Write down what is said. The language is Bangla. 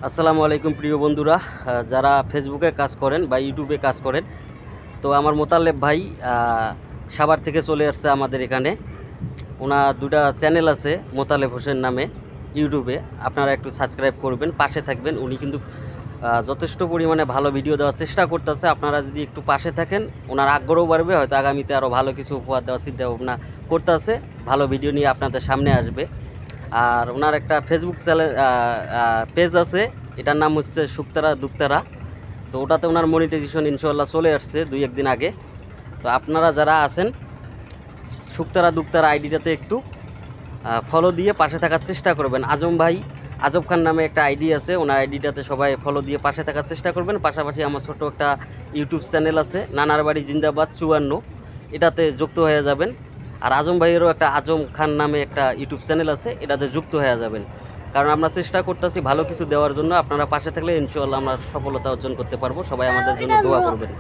আসসালামু আলাইকুম প্রিয় বন্ধুরা, যারা ফেসবুকে কাজ করেন বা ইউটিউবে কাজ করেন। তো আমার মোতালেব ভাই সাভার থেকে চলে আসছে আমাদের এখানে। ওনার দুটা চ্যানেল আছে মোতালেব হোসেন নামে ইউটিউবে, আপনারা একটু সাবস্ক্রাইব করবেন, পাশে থাকবেন। উনি কিন্তু যথেষ্ট পরিমাণে ভালো ভিডিও দেওয়ার চেষ্টা করতেছে। আপনারা যদি একটু পাশে থাকেন ওনার আগ্রহ বাড়বে, হয়তো আগামীতে আরও ভালো কিছু উপহার দেওয়ার চিন্তা ভাবনা করতেছে, ভালো ভিডিও নিয়ে আপনাদের সামনে আসবে। আর ওনার একটা ফেসবুক চ্যানেল পেজ আছে, এটার নাম হচ্ছে শুক্তারা দুক্তারা। তো ওটাতে ওনার মনিটাইজেশন ইনশাল্লাহ চলে আসছে 2-1 দিন আগে। তো আপনারা যারা আছেন শুক্তারা দুক্তারা আইডিটাতে একটু ফলো দিয়ে পাশে থাকার চেষ্টা করবেন। আজম ভাই, আজব খান নামে একটা আইডি আছে, ওনার আইডিটাতে সবাই ফলো দিয়ে পাশে থাকার চেষ্টা করবেন। পাশাপাশি আমার ছোট একটা ইউটিউব চ্যানেল আছে নানার বাড়ি জিন্দাবাদ 54, এটাতে যুক্ত হয়ে যাবেন। আর আজম ভাইয়েরও একটা আজম খান নামে একটা ইউটিউব চ্যানেল আছে, এটাতে যুক্ত হয়ে যাবেন। কারণ আমরা চেষ্টা করতেছি ভালো কিছু দেওয়ার জন্য। আপনারা পাশে থাকলে ইনশাআল্লাহ আমরা সফলতা অর্জন করতে পারবো। সবাই আমাদের জন্য দোয়া করবেন।